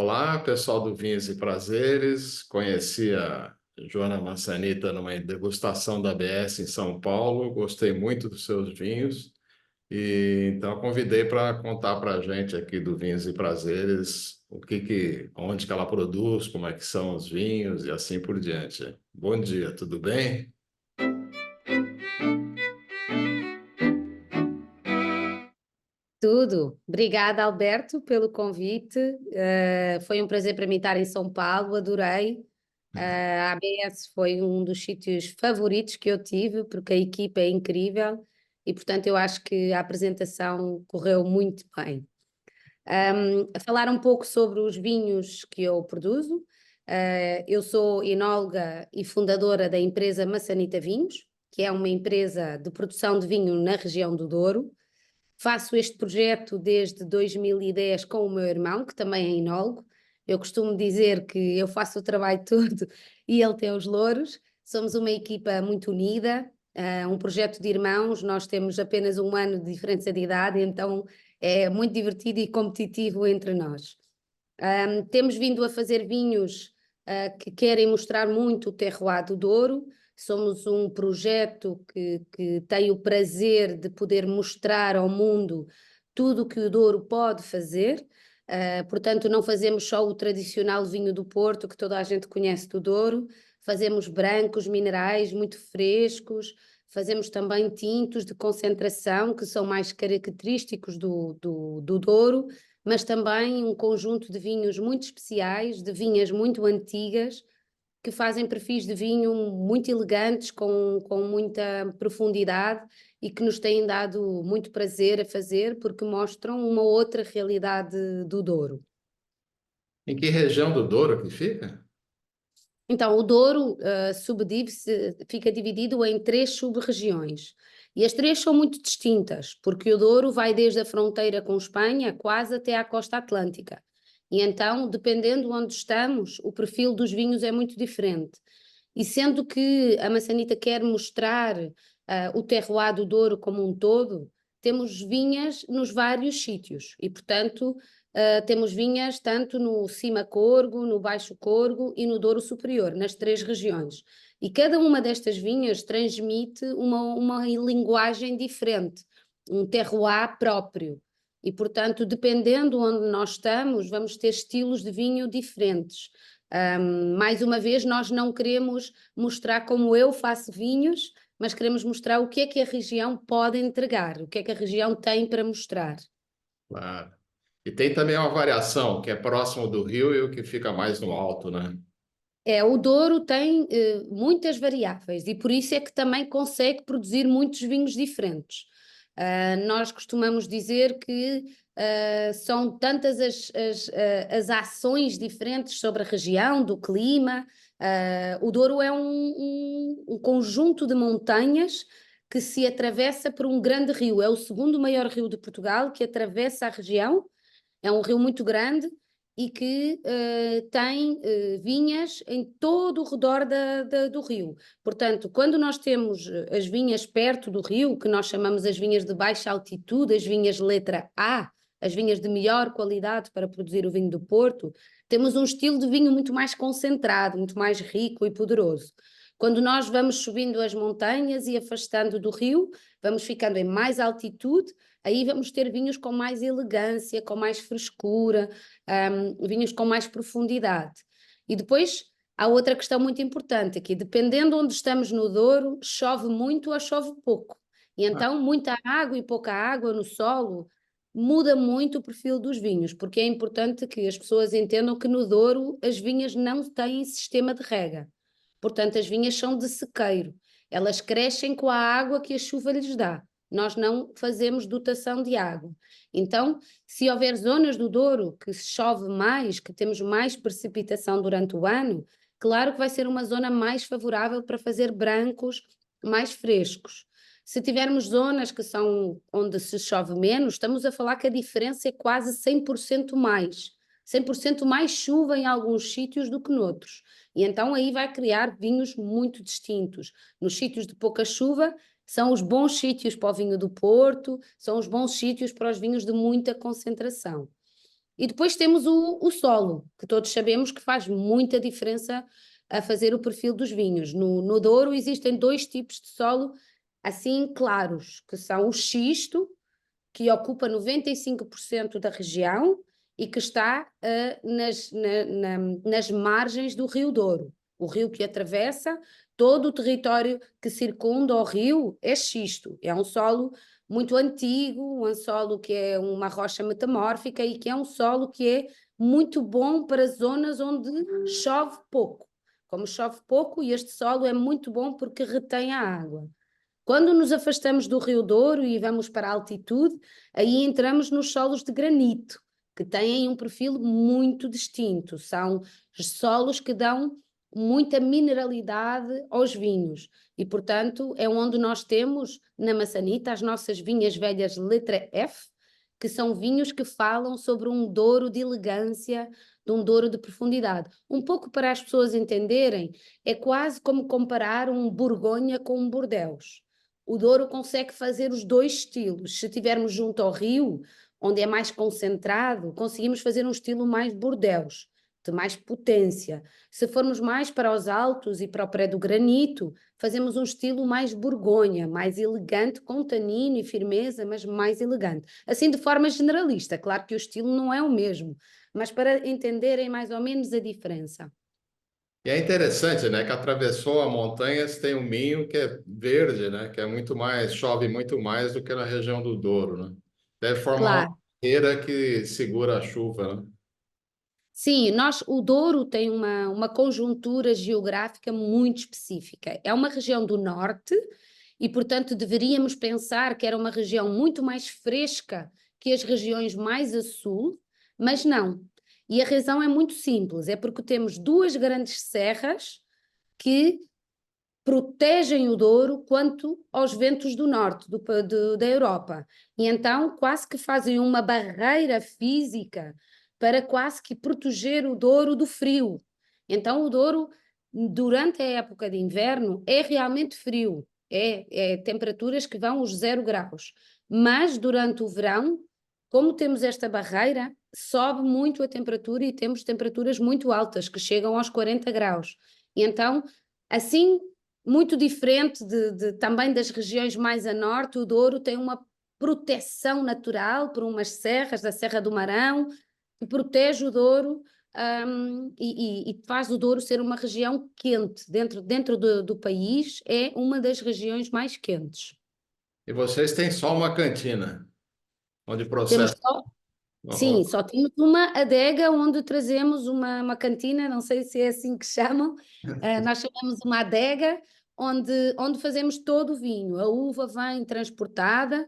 Olá, pessoal do Vinhos e Prazeres. Conheci a Joana Massanita numa degustação da ABS em São Paulo. Gostei muito dos seus vinhos e então convidei para contar para a gente aqui do Vinhos e Prazeres onde que ela produz, como é que são os vinhos e assim por diante. Bom dia, tudo bem? Tudo. Obrigada, Alberto, pelo convite. Foi um prazer para mim estar em São Paulo, adorei. A ABS foi um dos sítios favoritos que eu tive, porque a equipa é incrível e, portanto, eu acho que a apresentação correu muito bem. A falar um pouco sobre os vinhos que eu produzo, eu sou enóloga e fundadora da empresa Massanita Vinhos, que é uma empresa de produção de vinho na região do Douro. Faço este projeto desde 2010 com o meu irmão, que também é enólogo. Eu costumo dizer que eu faço o trabalho todo e ele tem os louros. Somos uma equipa muito unida, um projeto de irmãos. Nós temos apenas um ano de diferença de idade, então é muito divertido e competitivo entre nós. Temos vindo a fazer vinhos que querem mostrar muito o terroir do Douro. Somos um projeto que tem o prazer de poder mostrar ao mundo tudo o que o Douro pode fazer. Portanto, não fazemos só o tradicional vinho do Porto, que toda a gente conhece do Douro. Fazemos brancos, minerais, muito frescos. Fazemos também tintos de concentração, que são mais característicos do Douro, mas também um conjunto de vinhos muito especiais, de vinhas muito antigas, que fazem perfis de vinho muito elegantes, com muita profundidade e que nos têm dado muito prazer a fazer, porque mostram uma outra realidade do Douro. Em que região do Douro que fica? Então, o Douro fica dividido em três sub-regiões. E as três são muito distintas, porque o Douro vai desde a fronteira com Espanha quase até à costa atlântica. E então, dependendo onde estamos, o perfil dos vinhos é muito diferente. E sendo que a Massanita quer mostrar o terroir do Douro como um todo, temos vinhas nos vários sítios. E, portanto, temos vinhas tanto no Cima Corgo, no Baixo Corgo e no Douro Superior, nas três regiões. E cada uma destas vinhas transmite uma linguagem diferente, um terroir próprio. E, portanto, dependendo onde nós estamos, vamos ter estilos de vinho diferentes. Mais uma vez, nós não queremos mostrar como eu faço vinhos, mas queremos mostrar o que é que a região pode entregar, o que é que a região tem para mostrar. Claro. E tem também uma variação que é próximo do rio e o que fica mais no alto, né? O Douro tem muitas variáveis e por isso é que também consegue produzir muitos vinhos diferentes. Nós costumamos dizer que são tantas as ações diferentes sobre a região, do clima. O Douro é um conjunto de montanhas que se atravessa por um grande rio. É o segundo maior rio de Portugal que atravessa a região. É um rio muito grande e que tem vinhas em todo o redor do rio. Portanto, quando nós temos as vinhas perto do rio, que nós chamamos as vinhas de baixa altitude, as vinhas letra A, as vinhas de melhor qualidade para produzir o vinho do Porto, temos um estilo de vinho muito mais concentrado, muito mais rico e poderoso. Quando nós vamos subindo as montanhas e afastando do rio, vamos ficando em mais altitude, aí vamos ter vinhos com mais elegância, com mais frescura, vinhos com mais profundidade. E depois há outra questão muito importante, que dependendo onde estamos no Douro, chove muito ou chove pouco. E Ah, então muita água e pouca água no solo muda muito o perfil dos vinhos, porque é importante que as pessoas entendam que no Douro as vinhas não têm sistema de rega. Portanto, as vinhas são de sequeiro. Elas crescem com a água que a chuva lhes dá. Nós não fazemos dotação de água. Então, se houver zonas do Douro que chove mais, que temos mais precipitação durante o ano, claro que vai ser uma zona mais favorável para fazer brancos mais frescos. Se tivermos zonas que são onde se chove menos, estamos a falar que a diferença é quase 100% mais. 100% mais chuva em alguns sítios do que noutros. E então aí vai criar vinhos muito distintos. Nos sítios de pouca chuva, são os bons sítios para o vinho do Porto, são os bons sítios para os vinhos de muita concentração. E depois temos o solo, que todos sabemos que faz muita diferença a fazer o perfil dos vinhos. No Douro existem dois tipos de solo assim claros, que são o xisto, que ocupa 95% da região e que está nas margens do Rio Douro. O rio que atravessa todo o território que circunda o rio é xisto, é um solo muito antigo, um solo que é uma rocha metamórfica e que é um solo que é muito bom para zonas onde chove pouco. Como chove pouco, este solo é muito bom porque retém a água. Quando nos afastamos do Rio Douro e vamos para a altitude, aí entramos nos solos de granito, que têm um perfil muito distinto. São solos que dão muita mineralidade aos vinhos e, portanto, é onde nós temos na Massanita as nossas vinhas velhas letra F, que são vinhos que falam sobre um Douro de elegância, de um Douro de profundidade. Um pouco para as pessoas entenderem, é quase como comparar um Borgonha com um Bordeaux. O Douro consegue fazer os dois estilos. Se estivermos junto ao rio, onde é mais concentrado, conseguimos fazer um estilo mais Bordeaux, de mais potência. Se formos mais para os altos e para o pré do granito, fazemos um estilo mais Borgonha, mais elegante, com tanino e firmeza, mas mais elegante. Assim, de forma generalista, claro que o estilo não é o mesmo, mas para entenderem mais ou menos a diferença. E é interessante, né, que atravessou a montanha, você tem um Minho que é verde, né, que é muito mais, chove muito mais do que na região do Douro, né? Deve formar uma Claro. barreira que segura a chuva, né? Sim, o Douro tem uma conjuntura geográfica muito específica. É uma região do norte e, portanto, deveríamos pensar que era uma região muito mais fresca que as regiões mais a sul, mas não. E a razão é muito simples, é porque temos duas grandes serras que protegem o Douro quanto aos ventos do norte da Europa. E então quase que fazem uma barreira física para quase que proteger o Douro do frio. Então o Douro, durante a época de inverno, é realmente frio, é temperaturas que vão aos 0 graus. Mas durante o verão, como temos esta barreira, sobe muito a temperatura e temos temperaturas muito altas, que chegam aos 40 graus. E então, assim muito diferente também das regiões mais a norte, o Douro tem uma proteção natural por umas serras, da Serra do Marão, que protege o Douro e faz o Douro ser uma região quente. Dentro do país, é uma das regiões mais quentes. E vocês têm só uma cantina, onde Temos processa. só Sim, só temos uma adega onde trazemos uma cantina, não sei se é assim que chamam, nós chamamos uma adega, onde fazemos todo o vinho. A uva vem transportada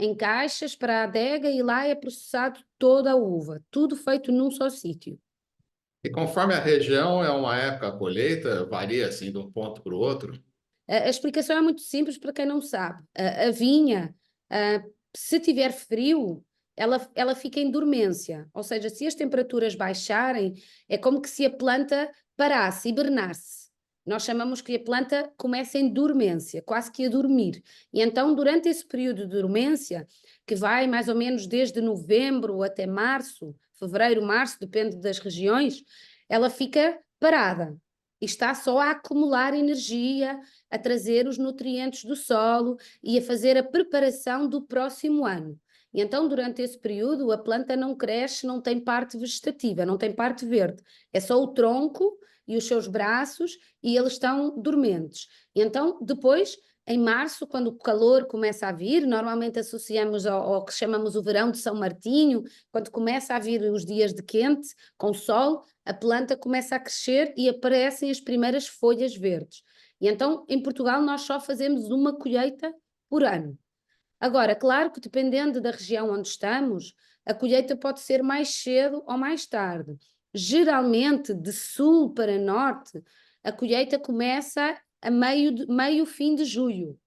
em caixas para a adega e lá é processado toda a uva, tudo feito num só sítio. E conforme a região é uma época a colheita, varia assim de um ponto para o outro. A explicação é muito simples para quem não sabe. A vinha, ah, se tiver frio, ela fica em dormência. Ou seja, se as temperaturas baixarem, é como que se a planta parasse, hibernasse. Nós chamamos que a planta começa em dormência, quase que a dormir. E então, durante esse período de dormência, que vai mais ou menos desde novembro até março, fevereiro, março, depende das regiões, ela fica parada. E está só a acumular energia, a trazer os nutrientes do solo e a fazer a preparação do próximo ano. E então, durante esse período, a planta não cresce, não tem parte vegetativa, não tem parte verde. É só o tronco e os seus braços e eles estão dormentes. E então, depois, em março, quando o calor começa a vir, normalmente associamos ao que chamamos o verão de São Martinho, quando começa a vir os dias de quente, com sol, a planta começa a crescer e aparecem as primeiras folhas verdes. E então, em Portugal, nós só fazemos uma colheita por ano. Agora, claro que dependendo da região onde estamos, a colheita pode ser mais cedo ou mais tarde. Geralmente, de sul para norte, a colheita começa a meio fim de julho.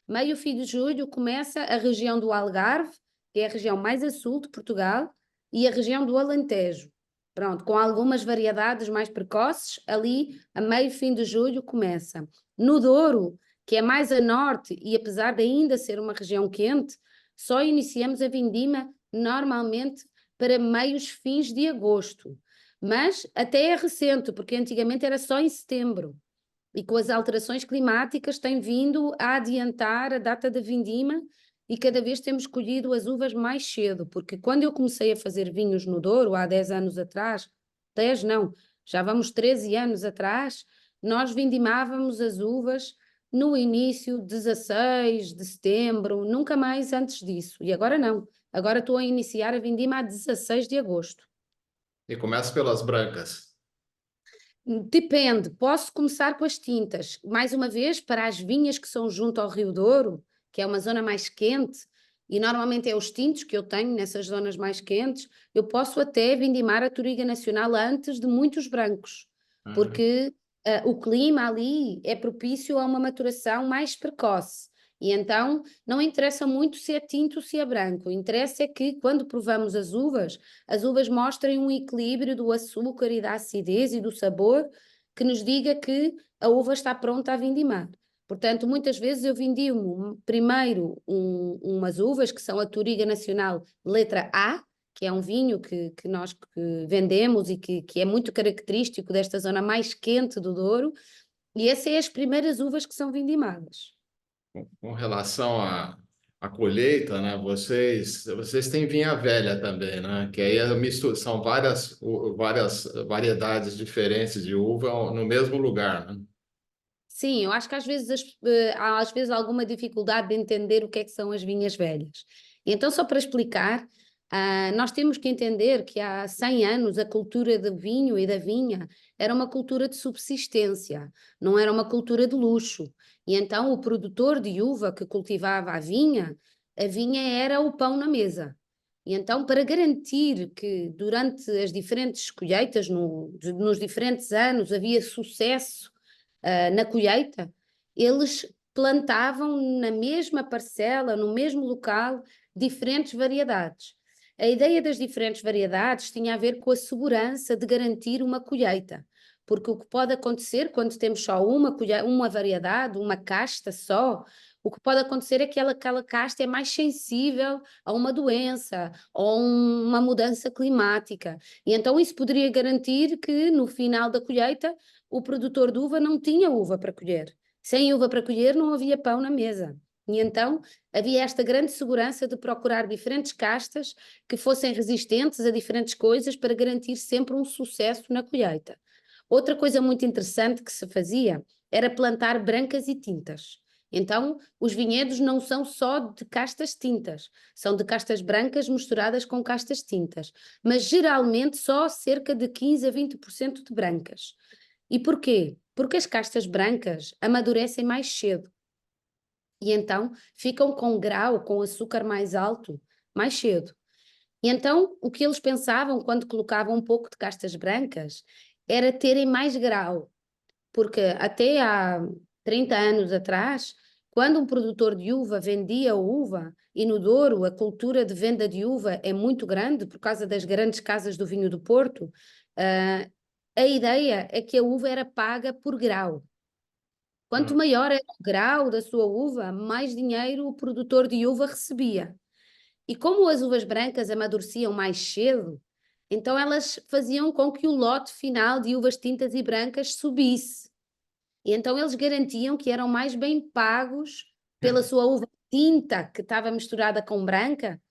Meio fim de julho começa a região do Algarve, que é a região mais a sul de Portugal, e a região do Alentejo. Pronto, com algumas variedades mais precoces, ali a meio fim de julho começa. No Douro, que é mais a norte, e apesar de ainda ser uma região quente, só iniciamos a vindima normalmente para meios fins de agosto. Mas até é recente, porque antigamente era só em setembro. E com as alterações climáticas tem vindo a adiantar a data da vindima e cada vez temos colhido as uvas mais cedo, porque quando eu comecei a fazer vinhos no Douro, há 10 anos atrás, 10 não, já vamos 13 anos atrás, nós vindimávamos as uvas no início, 16 de setembro, nunca mais antes disso. E agora não, agora estou a iniciar a vindima a 16 de agosto. E começa pelas brancas. Depende, posso começar com as tintas. Mais uma vez, para as vinhas que são junto ao Rio Douro, que é uma zona mais quente, e normalmente é os tintos que eu tenho nessas zonas mais quentes, eu posso até vindimar a Touriga Nacional antes de muitos brancos, Ah, porque o clima ali é propício a uma maturação mais precoce. E então não interessa muito se é tinto ou se é branco, interessa é que quando provamos as uvas mostrem um equilíbrio do açúcar e da acidez e do sabor que nos diga que a uva está pronta a vindimar. Portanto, muitas vezes eu vindimo primeiro umas uvas que são a Touriga Nacional letra A, que é um vinho que nós vendemos e que é muito característico desta zona mais quente do Douro, e essas são as primeiras uvas que são vindimadas. com relação à colheita, né? Vocês têm vinha velha também, né? Que aí são várias variedades diferentes de uva no mesmo lugar, né? Sim, eu acho que há às vezes alguma dificuldade de entender o que é que são as vinhas velhas. Então, só para explicar, nós temos que entender que há 100 anos a cultura do vinho e da vinha era uma cultura de subsistência, não era uma cultura de luxo. E então o produtor de uva que cultivava a vinha era o pão na mesa. E então, para garantir que durante as diferentes colheitas, nos diferentes anos, havia sucesso na colheita, eles plantavam na mesma parcela, no mesmo local, diferentes variedades. A ideia das diferentes variedades tinha a ver com a segurança de garantir uma colheita, porque o que pode acontecer quando temos só uma variedade, uma casta só, o que pode acontecer é que aquela casta é mais sensível a uma doença ou uma mudança climática. E então isso poderia garantir que no final da colheita o produtor de uva não tinha uva para colher. Sem uva para colher não havia pão na mesa. E então havia esta grande segurança de procurar diferentes castas que fossem resistentes a diferentes coisas para garantir sempre um sucesso na colheita. Outra coisa muito interessante que se fazia era plantar brancas e tintas. Então, os vinhedos não são só de castas tintas, são de castas brancas misturadas com castas tintas, mas geralmente só cerca de 15 a 20% de brancas. E porquê? Porque as castas brancas amadurecem mais cedo e então ficam com grau, com açúcar mais alto, mais cedo. E então o que eles pensavam quando colocavam um pouco de castas brancas era terem mais grau, porque até há 30 anos atrás, quando um produtor de uva vendia uva, e no Douro a cultura de venda de uva é muito grande por causa das grandes casas do vinho do Porto, uh, a ideia é que a uva era paga por grau. Quanto Hum. maior era o grau da sua uva, mais dinheiro o produtor de uva recebia. E como as uvas brancas amadureciam mais cedo, então elas faziam com que o lote final de uvas tintas e brancas subisse. E então eles garantiam que eram mais bem pagos pela sua uva tinta, que estava misturada com branca,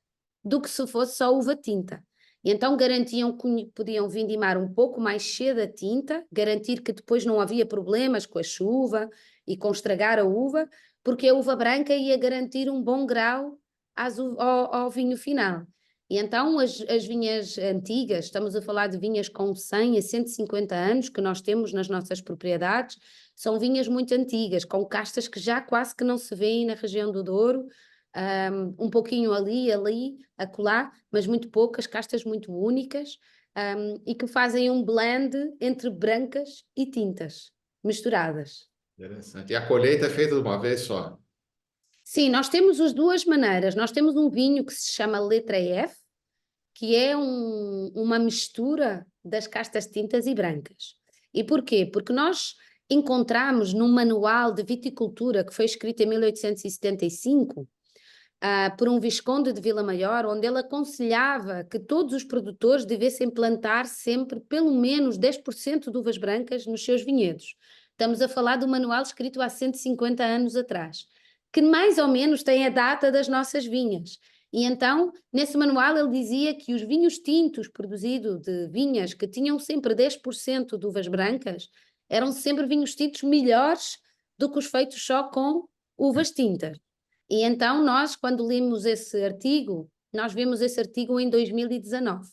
do que se fosse só uva tinta. E então garantiam que podiam vindimar um pouco mais cedo a tinta, garantir que depois não havia problemas com a chuva e com estragar a uva, porque a uva branca ia garantir um bom grau ao vinho final. E então as vinhas antigas, estamos a falar de vinhas com 100 a 150 anos que nós temos nas nossas propriedades, são vinhas muito antigas, com castas que já quase que não se vêem na região do Douro, um pouquinho ali, acolá, mas muito poucas, castas muito únicas, e que fazem um blend entre brancas e tintas misturadas. Interessante. E a colheita é feita de uma vez só. Sim, nós temos as duas maneiras. Nós temos um vinho que se chama Letra F, que é uma mistura das castas tintas e brancas. E porquê? Porque nós encontramos num manual de viticultura que foi escrito em 1875 por um visconde de Vila Maior, onde ele aconselhava que todos os produtores devessem plantar sempre pelo menos 10% de uvas brancas nos seus vinhedos. Estamos a falar de um manual escrito há 150 anos atrás, que mais ou menos tem a data das nossas vinhas. E então, nesse manual ele dizia que os vinhos tintos produzidos de vinhas que tinham sempre 10% de uvas brancas eram sempre vinhos tintos melhores do que os feitos só com uvas tintas. E então nós, quando lemos esse artigo, nós vimos esse artigo em 2019.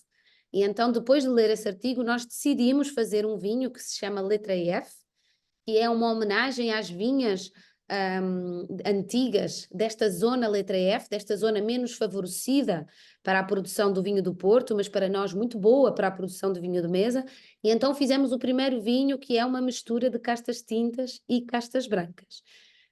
E então, depois de ler esse artigo, nós decidimos fazer um vinho que se chama Letra F, que é uma homenagem às vinhas antigas desta zona letra F, desta zona menos favorecida para a produção do vinho do Porto, mas para nós muito boa para a produção de vinho de mesa. E então fizemos o primeiro vinho, que é uma mistura de castas tintas e castas brancas.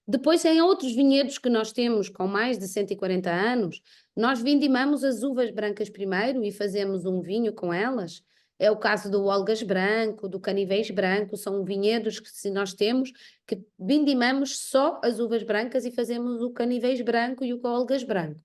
Depois, em outros vinhedos que nós temos com mais de 140 anos, nós vindimamos as uvas brancas primeiro e fazemos um vinho com elas. É o caso do Olgas Branco, do Caniveis Branco, são vinhedos que se nós temos que vindimamos só as uvas brancas e fazemos o Caniveis Branco e o Olgas Branco.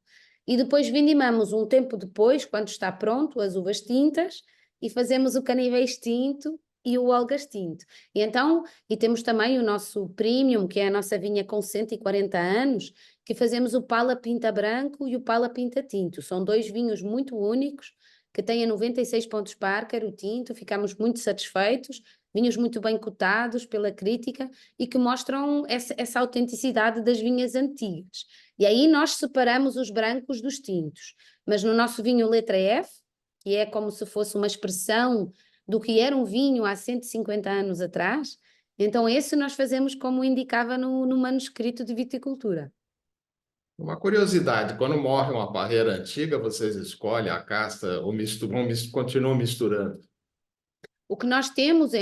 E depois vindimamos um tempo depois, quando está pronto, as uvas tintas e fazemos o Caniveis Tinto e o Olgas Tinto. E então, e temos também o nosso Premium, que é a nossa vinha com 140 anos, que fazemos o Pala Pinta Branco e o Pala Pinta Tinto. São dois vinhos muito únicos, que têm 96 pontos Parker, o tinto, ficamos muito satisfeitos, vinhos muito bem cotados pela crítica e que mostram essa autenticidade das vinhas antigas. E aí nós separamos os brancos dos tintos, mas no nosso vinho Letra F, que é como se fosse uma expressão do que era um vinho há 150 anos atrás, então esse nós fazemos como indicava no manuscrito de viticultura. Uma curiosidade, quando morre uma parreira antiga, vocês escolhem a casta ou continuam misturando? O que nós temos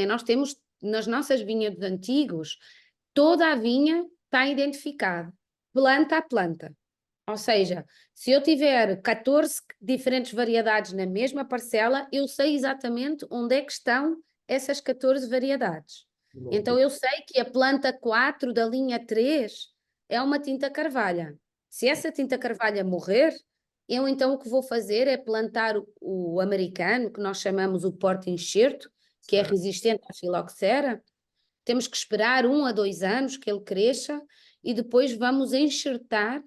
nas nossas vinhas antigos, toda a vinha está identificada, planta a planta. Ou seja, se eu tiver 14 diferentes variedades na mesma parcela, eu sei exatamente onde é que estão essas 14 variedades. Então eu sei que a planta 4 da linha 3 é uma tinta carvalha. Se essa tinta carvalha morrer, eu então o que vou fazer é plantar o americano, que nós chamamos o porta-enxerto, que é Certo. resistente à filoxera. Temos que esperar 1 a 2 anos que ele cresça e depois vamos enxertar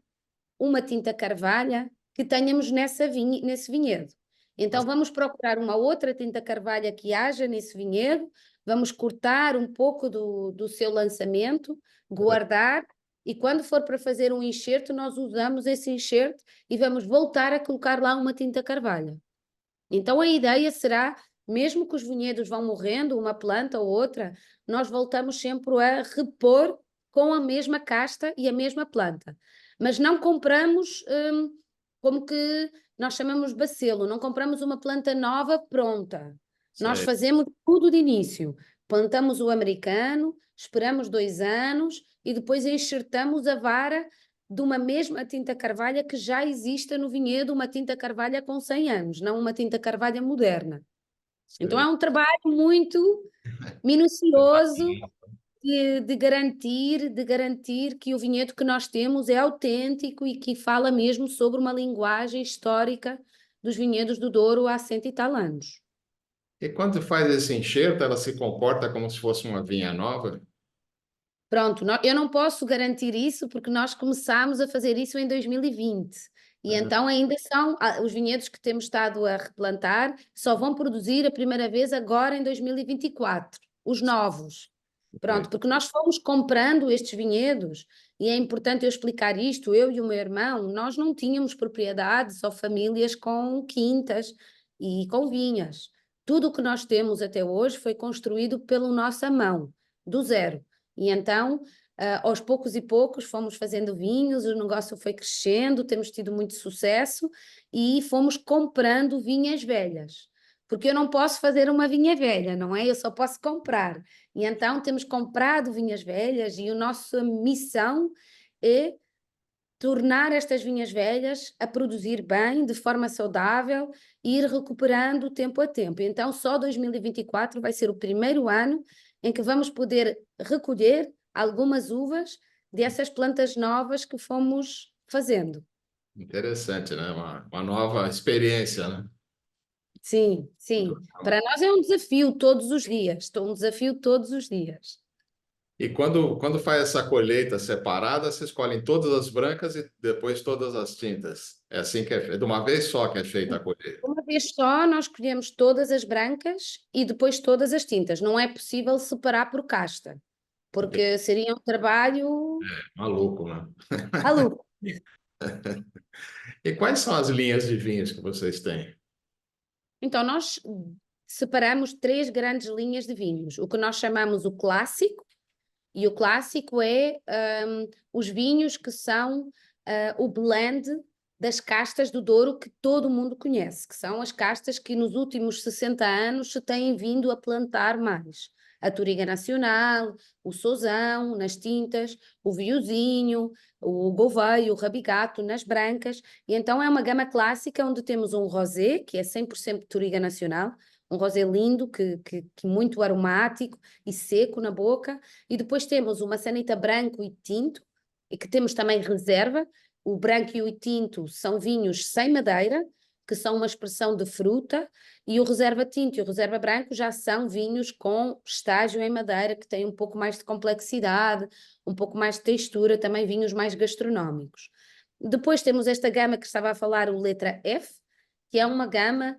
uma tinta carvalha que tenhamos nesse vinhedo. Então vamos procurar uma outra tinta carvalha que haja nesse vinhedo, vamos cortar um pouco do seu lançamento, guardar, e quando for para fazer um enxerto, nós usamos esse enxerto e vamos voltar a colocar lá uma tinta carvalha. Então a ideia será, mesmo que os vinhedos vão morrendo, uma planta ou outra, nós voltamos sempre a repor com a mesma casta e a mesma planta. Mas não compramos, como que nós chamamos bacelo, não compramos uma planta nova pronta. Nós Sei. fazemos tudo de início. Plantamos o americano, esperamos 2 anos e depois enxertamos a vara de uma mesma tinta carvalha que já exista no vinhedo, uma tinta carvalha com 100 anos, não uma tinta carvalha moderna. Então é Sei. um trabalho muito minucioso de garantir que o vinhedo que nós temos é autêntico e que fala mesmo sobre uma linguagem histórica dos vinhedos do Douro há 100 e tal anos. E quando faz esse enxerto, ela se comporta como se fosse uma vinha nova? Pronto, eu não posso garantir isso porque nós começámos a fazer isso em 2020 e Ah, então ainda são os vinhedos que temos estado a replantar só vão produzir a primeira vez agora em 2024, os novos. Pronto, ok. porque nós fomos comprando estes vinhedos e é importante eu explicar isto, eu e o meu irmão, nós não tínhamos propriedades ou famílias com quintas e com vinhas. Tudo o que nós temos até hoje foi construído pela nossa mão, do zero. E então, aos poucos e poucos, fomos fazendo vinhos, o negócio foi crescendo, temos tido muito sucesso e fomos comprando vinhas velhas. Porque eu não posso fazer uma vinha velha, não é? Eu só posso comprar. E então temos comprado vinhas velhas e a nossa missão é tornar estas vinhas velhas a produzir bem, de forma saudável e ir recuperando tempo a tempo. Então, só 2024 vai ser o primeiro ano em que vamos poder recolher algumas uvas dessas plantas novas que fomos fazendo. Interessante, né? Uma nova experiência, né? Sim, sim. Para nós é um desafio todos os dias, um desafio todos os dias. E quando faz essa colheita separada, vocês escolhem todas as brancas e depois todas as tintas. É assim que é feito, de uma vez só que é feita a colheita. Uma vez só, nós escolhemos todas as brancas e depois todas as tintas. Não é possível separar por casta, porque seria um trabalho Maluco, né? maluco. E quais são as linhas de vinhos que vocês têm? Então, nós separamos três grandes linhas de vinhos. O que nós chamamos o clássico, e o clássico é os vinhos que são o blend das castas do Douro que todo mundo conhece, que são as castas que nos últimos 60 anos se têm vindo a plantar mais. A Touriga Nacional, o Sousão nas tintas, o Viozinho, o Gouveia, o Rabigato nas brancas. E então é uma gama clássica onde temos um rosé, que é 100% Touriga Nacional, um rosé lindo, que muito aromático e seco na boca. E depois temos o maçanita branco e tinto, e que temos também reserva. O branco e o tinto são vinhos sem madeira, que são uma expressão de fruta, e o reserva tinto e o reserva branco já são vinhos com estágio em madeira, que têm um pouco mais de complexidade, um pouco mais de textura, também vinhos mais gastronómicos. Depois temos esta gama que estava a falar, o letra F, que é uma gama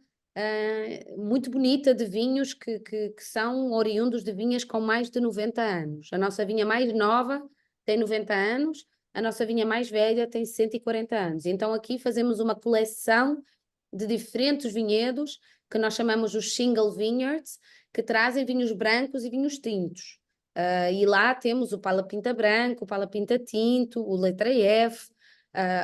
muito bonita de vinhos que são oriundos de vinhas com mais de 90 anos. A nossa vinha mais nova tem 90 anos, a nossa vinha mais velha tem 140 anos. Então aqui fazemos uma coleção de diferentes vinhedos que nós chamamos os single vineyards, que trazem vinhos brancos e vinhos tintos. E lá temos o Pala Pinta Branco, o Pala Pinta Tinto, o Letra F,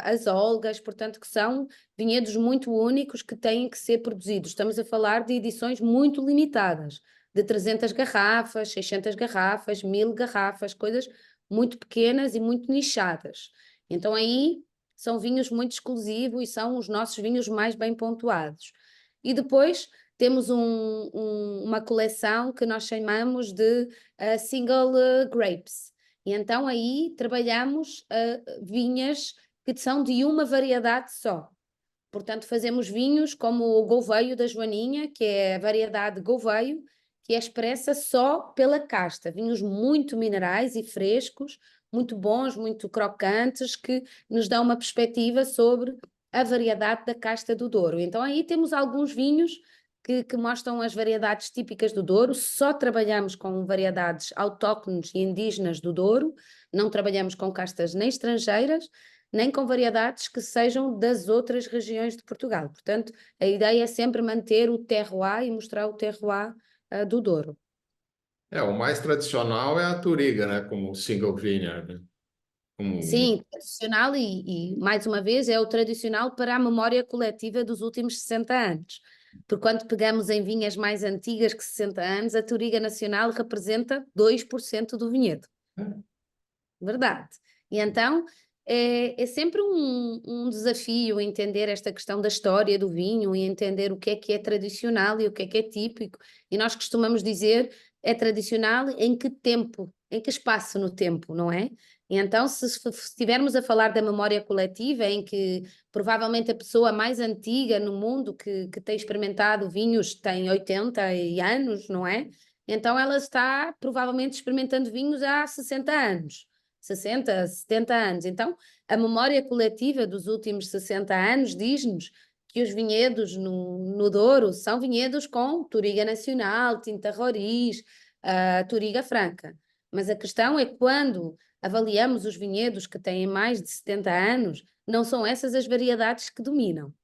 as Olgas, portanto, que são vinhedos muito únicos que têm que ser produzidos. Estamos a falar de edições muito limitadas, de 300 garrafas, 600 garrafas, 1000 garrafas, coisas muito pequenas e muito nichadas. Então aí são vinhos muito exclusivos e são os nossos vinhos mais bem pontuados. E depois temos uma coleção que nós chamamos de single grapes. E então aí trabalhamos vinhas que são de uma variedade só. Portanto, fazemos vinhos como o Gouveio da Joaninha, que é a variedade Gouveio, que é expressa só pela casta. Vinhos muito minerais e frescos, muito bons, muito crocantes, que nos dão uma perspectiva sobre a variedade da casta do Douro. Então aí temos alguns vinhos que mostram as variedades típicas do Douro. Só trabalhamos com variedades autóctones e indígenas do Douro, não trabalhamos com castas nem estrangeiras, nem com variedades que sejam das outras regiões de Portugal. Portanto, a ideia é sempre manter o terroir e mostrar o terroir do Douro. O mais tradicional é a Touriga, né? Como single vineyard, né? Como... Sim, tradicional mais uma vez, é o tradicional para a memória coletiva dos últimos 60 anos. Porque quando pegamos em vinhas mais antigas que 60 anos, a Touriga Nacional representa 2% do vinhedo. Verdade. E então é sempre um desafio entender esta questão da história do vinho e entender o que é tradicional e o que é típico. E nós costumamos dizer é tradicional em que tempo, em que espaço no tempo, não é? E então, se estivermos a falar da memória coletiva, em que provavelmente a pessoa mais antiga no mundo que tem experimentado vinhos tem 80 anos, não é? Então ela está provavelmente experimentando vinhos há 60 anos. 60, 70 anos. Então, a memória coletiva dos últimos 60 anos diz-nos que os vinhedos no Douro são vinhedos com Touriga Nacional, Tinta Roriz, Touriga Franca. Mas a questão é que quando avaliamos os vinhedos que têm mais de 70 anos, não são essas as variedades que dominam.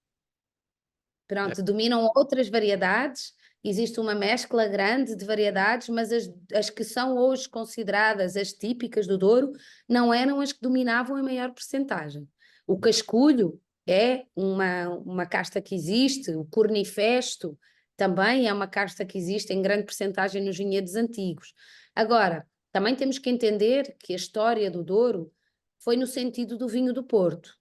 Pronto, dominam outras variedades, existe uma mescla grande de variedades, mas as que são hoje consideradas as típicas do Douro não eram as que dominavam em maior percentagem. O casculho é uma casta que existe, o cornifesto também é uma casta que existe em grande percentagem nos vinhedos antigos. Agora, também temos que entender que a história do Douro foi no sentido do vinho do Porto.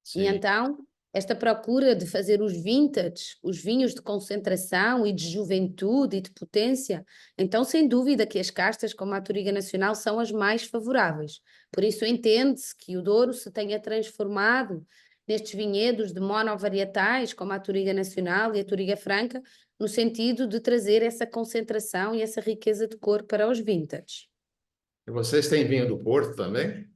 E Sim. então, esta procura de fazer os vintage, os vinhos de concentração e de juventude e de potência, então, sem dúvida que as castas como a Touriga Nacional são as mais favoráveis. Por isso, entende-se que o Douro se tenha transformado nestes vinhedos de monovarietais, como a Touriga Nacional e a Touriga Franca, no sentido de trazer essa concentração e essa riqueza de cor para os vintage. E vocês têm vinho do Porto também?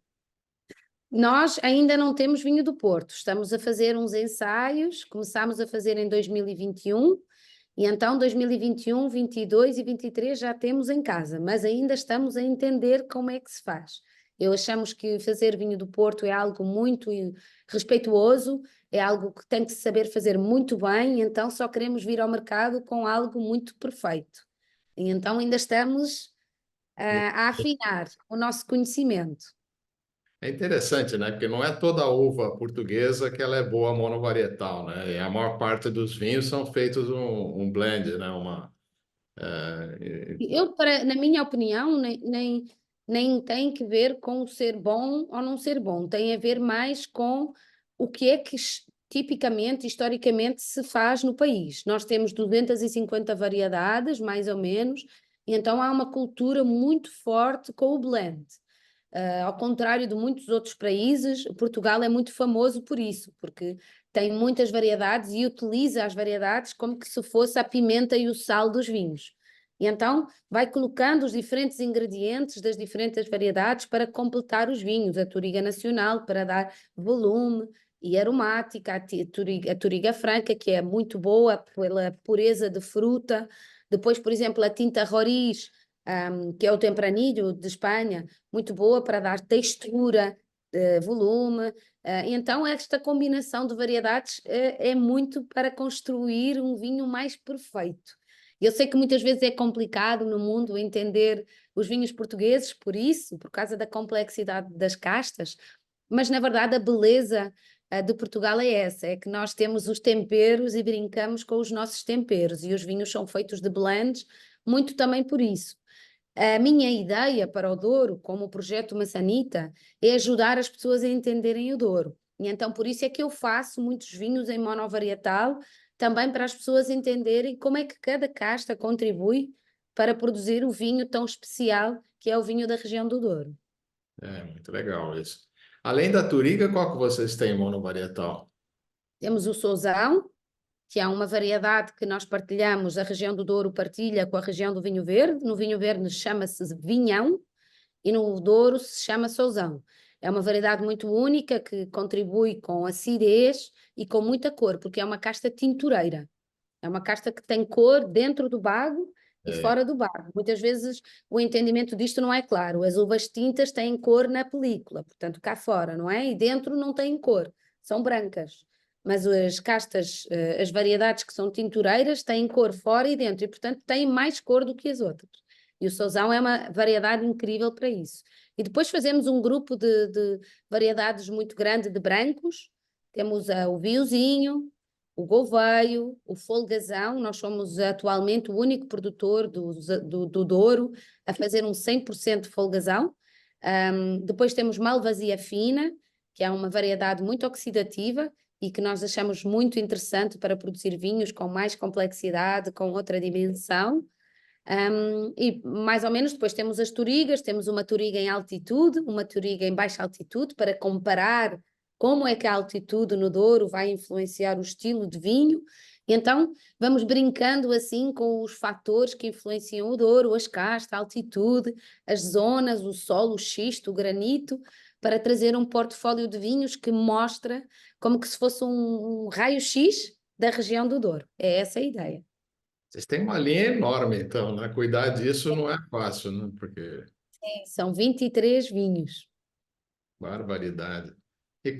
Nós ainda não temos vinho do Porto, estamos a fazer uns ensaios, começámos a fazer em 2021, e então 2021, 22 e 23 já temos em casa, mas ainda estamos a entender como é que se faz. Eu achamos que fazer vinho do Porto é algo muito respeituoso, é algo que tem que se saber fazer muito bem, então só queremos vir ao mercado com algo muito perfeito. E então ainda estamos a afinar o nosso conhecimento. É interessante, né? Porque não é toda uva portuguesa que ela é boa monovarietal, né? E a maior parte dos vinhos são feitos um blend, né? Na minha opinião, nem tem que ver com ser bom ou não ser bom, tem a ver mais com o que é que tipicamente, historicamente, se faz no país. Nós temos 250 variedades, mais ou menos, e então há uma cultura muito forte com o blend. Ao contrário de muitos outros países, Portugal é muito famoso por isso, porque tem muitas variedades e utiliza as variedades como que se fosse a pimenta e o sal dos vinhos. E então vai colocando os diferentes ingredientes das diferentes variedades para completar os vinhos, a Touriga Nacional para dar volume e aromática, a Touriga Franca, que é muito boa pela pureza de fruta. Depois, por exemplo, a tinta Roriz, que é o Tempranillo de Espanha, muito boa para dar textura, volume. Então, esta combinação de variedades é muito para construir um vinho mais perfeito. Eu sei que muitas vezes é complicado no mundo entender os vinhos portugueses, por isso, por causa da complexidade das castas, mas na verdade a beleza de Portugal é essa, é que nós temos os temperos e brincamos com os nossos temperos, e os vinhos são feitos de blends, muito também por isso. A minha ideia para o Douro, como o projeto Maçanita, é ajudar as pessoas a entenderem o Douro. E então por isso é que eu faço muitos vinhos em monovarietal, também para as pessoas entenderem como é que cada casta contribui para produzir o vinho tão especial que é o vinho da região do Douro. É muito legal isso. Além da Turiga, qual que vocês têm monovarietal? Temos o Sousão, que é uma variedade que nós partilhamos, a região do Douro partilha com a região do Vinho Verde. No Vinho Verde chama-se Vinhão e no Douro se chama Sousão. É uma variedade muito única que contribui com acidez e com muita cor, porque é uma casta tintureira. É uma casta que tem cor dentro do bago e É, fora do bago. Muitas vezes o entendimento disto não é claro. As uvas tintas têm cor na película, portanto cá fora, não é? E dentro não têm cor, são brancas. Mas as castas, as variedades que são tintureiras têm cor fora e dentro e, portanto, têm mais cor do que as outras. E o Sousão é uma variedade incrível para isso. E depois fazemos um grupo de variedades muito grande de brancos. Temos o Viozinho, o Gouveio, o Folgazão. Nós somos atualmente o único produtor do Douro a fazer um 100% Folgazão. Depois temos Malvasia Fina, que é uma variedade muito oxidativa e que nós achamos muito interessante para produzir vinhos com mais complexidade, com outra dimensão. E mais ou menos depois temos as Tourigas, temos uma Touriga em altitude, uma Touriga em baixa altitude, para comparar como é que a altitude no Douro vai influenciar o estilo de vinho. E então vamos brincando assim com os fatores que influenciam o Douro, as castas, a altitude, as zonas, o solo, o xisto, o granito, para trazer um portfólio de vinhos que mostra como que se fosse um raio-x da região do Douro. É essa a ideia. vocês têm uma linha enorme, então, né? Cuidar disso não é fácil, né? Porque São 23 vinhos. barbaridade. E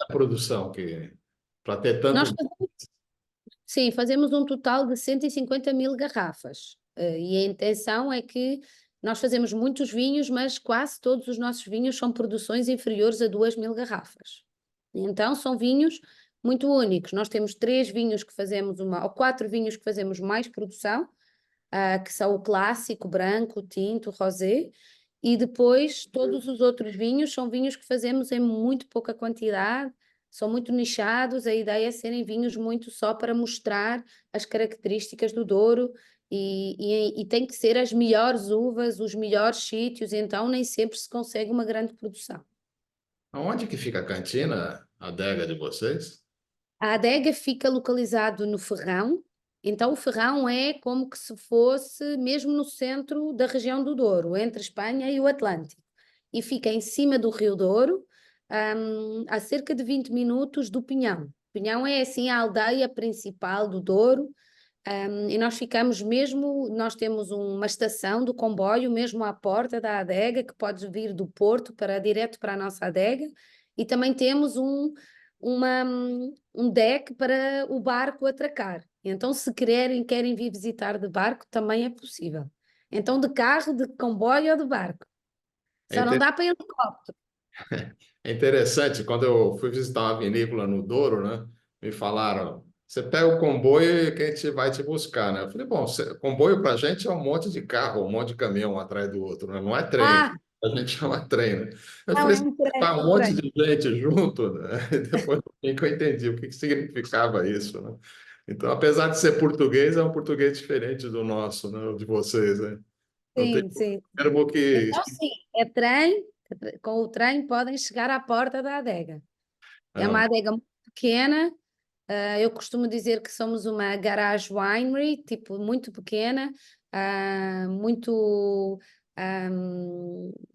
a produção que para ter Nós tanto. Sim, fazemos um total de 150 mil garrafas. E a intenção é que nós fazemos muitos vinhos, mas quase todos os nossos vinhos são produções inferiores a 2.000 garrafas. Então são vinhos muito únicos. Nós temos três vinhos que fazemos ou quatro vinhos que fazemos mais produção, que são o clássico, branco, o tinto, o rosé, e depois todos os outros vinhos são vinhos que fazemos em muito pouca quantidade, são muito nichados, a ideia é serem vinhos muito só para mostrar as características do Douro e tem que ser as melhores uvas, os melhores sítios, então nem sempre se consegue uma grande produção. Aonde que fica a cantina? a adega de vocês? A adega fica localizado no Ferrão, então o Ferrão é como que se fosse mesmo no centro da região do Douro, entre Espanha e o Atlântico, e fica em cima do Rio Douro, a cerca de 20 minutos do Pinhão. Pinhão é assim a aldeia principal do Douro, e nós ficamos mesmo, nós temos uma estação do comboio mesmo à porta da adega, que pode vir do Porto para direto para a nossa adega, e também temos uma, um deck para o barco atracar. Então, se querem vir visitar de barco, também é possível. Então, de carro, de comboio ou de barco. É Só não dá para helicóptero. É interessante, quando eu fui visitar uma vinícola no Douro, né, me falaram, você pega o comboio e quem vai te buscar, né? Eu falei, bom, comboio para a gente é um monte de carro, um monte de caminhão um atrás do outro, né? Não é trem, Ah, a gente chama trem, né? Eu não, falei, é você um trem, vai é um um monte trem. de gente junto, né? E depois que eu entendi o que significava isso, né? Então, apesar de ser português, é um português diferente do nosso, né? De vocês, né? Não tem Sim, sim. termo que... Então, sim, é trem, com o trem podem chegar à porta da adega. É Ah, uma adega muito pequena. Eu costumo dizer que somos uma garage winery, tipo, muito pequena, muito,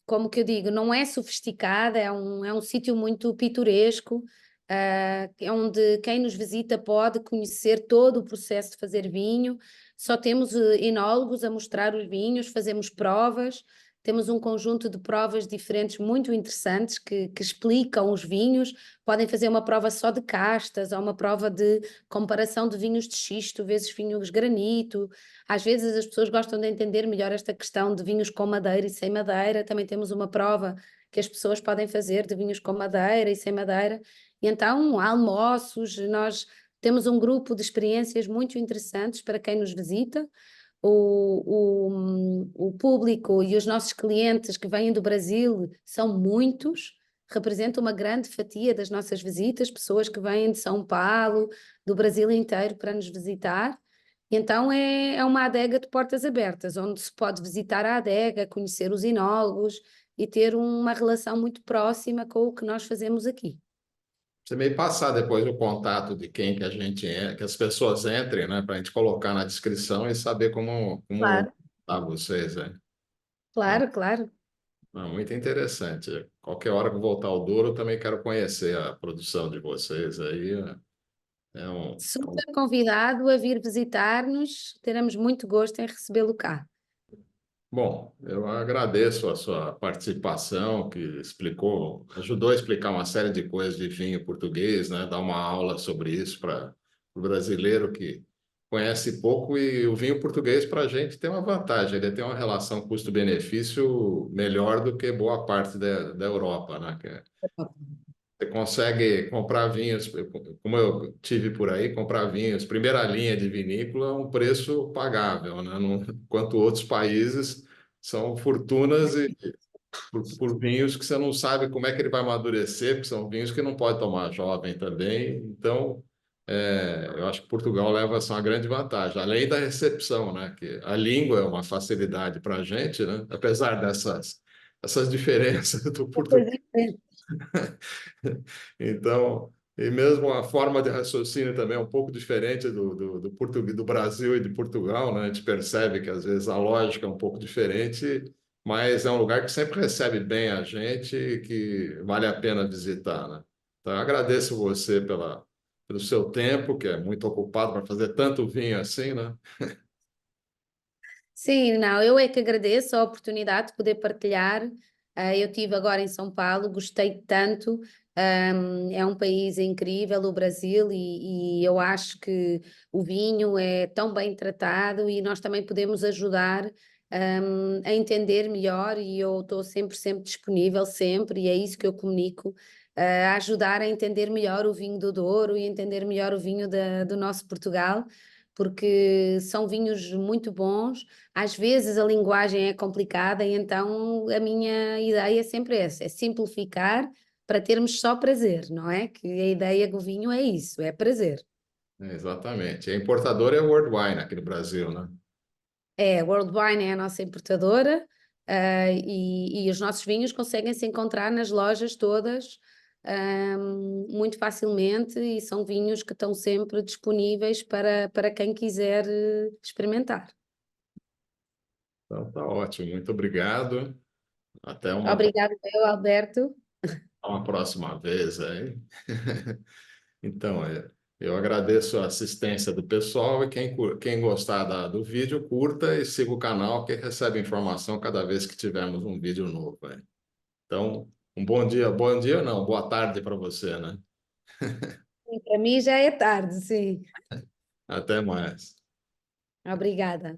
como que eu digo, não é sofisticada, é um sítio muito pitoresco, é onde quem nos visita pode conhecer todo o processo de fazer vinho. Só temos enólogos a mostrar os vinhos, fazemos provas. Temos um conjunto de provas diferentes muito interessantes que explicam os vinhos. Podem fazer uma prova só de castas, ou uma prova de comparação de vinhos de xisto vezes vinhos granito. Às vezes as pessoas gostam de entender melhor esta questão de vinhos com madeira e sem madeira. Também temos uma prova que as pessoas podem fazer de vinhos com madeira e sem madeira. E então, há almoços, nós temos um grupo de experiências muito interessantes para quem nos visita. O público e os nossos clientes que vêm do Brasil são muitos, representam uma grande fatia das nossas visitas, pessoas que vêm de São Paulo, do Brasil inteiro para nos visitar. Então é uma adega de portas abertas, onde se pode visitar a adega, conhecer os enólogos e ter uma relação muito próxima com o que nós fazemos aqui. Você me passar depois o contato de quem que a gente é, que as pessoas entrem, né, para a gente colocar na descrição e saber como Claro, tá vocês, né? Não, claro, claro. não, muito interessante. Qualquer hora que eu voltar ao Douro, eu também quero conhecer a produção de vocês aí. Super convidado a vir visitar-nos, teremos muito gosto em recebê-lo cá. Bom, eu agradeço a sua participação, que explicou, ajudou a explicar uma série de coisas de vinho português, né? Dar uma aula sobre isso para o brasileiro que conhece pouco e o vinho português para a gente tem uma vantagem, ele tem uma relação custo-benefício melhor do que boa parte da Europa, né? Você consegue comprar vinhos, como eu tive por aí, comprar vinhos, primeira linha de vinícola, a um preço pagável, né? Enquanto outros países são fortunas e por vinhos que você não sabe como é que ele vai amadurecer, porque são vinhos que não pode tomar jovem também. Então, eu acho que Portugal leva essa uma grande vantagem, além da recepção, né? Que a língua é uma facilidade para a gente, né? Apesar essas diferenças do português. Então, e mesmo a forma de raciocínio também é um pouco diferente do português do Brasil e de Portugal, né? A gente percebe que às vezes a lógica é um pouco diferente, mas é um lugar que sempre recebe bem a gente e que vale a pena visitar, né? Então, eu agradeço você pelo seu tempo, que é muito ocupado para fazer tanto vinho assim, né? Sim, não, eu é que agradeço a oportunidade de poder partilhar. Eu estive agora em São Paulo, gostei tanto. É um país incrível, o Brasil, e eu acho que o vinho é tão bem tratado e nós também podemos ajudar, a entender melhor. E eu estou sempre, sempre disponível, sempre, e é isso que eu comunico, a ajudar a entender melhor o vinho do Douro e entender melhor o vinho do nosso Portugal, porque são vinhos muito bons. Às vezes a linguagem é complicada e então a minha ideia é sempre essa, é simplificar para termos só prazer, não é? Que a ideia do vinho é isso, é prazer. Exatamente. A importadora é a World Wine aqui no Brasil, né? É, a World Wine é a nossa importadora, e os nossos vinhos conseguem se encontrar nas lojas todas, muito facilmente e são vinhos que estão sempre disponíveis para quem quiser experimentar. Então, tá ótimo. Muito obrigado. Até Obrigada, eu, Alberto. uma próxima vez aí. Então, eu agradeço a assistência do pessoal e quem gostar do vídeo, curta e siga o canal que recebe informação cada vez que tivermos um vídeo novo, né? Então, um bom dia não, boa tarde para você, né? Para mim já é tarde, sim. Até mais. Obrigada.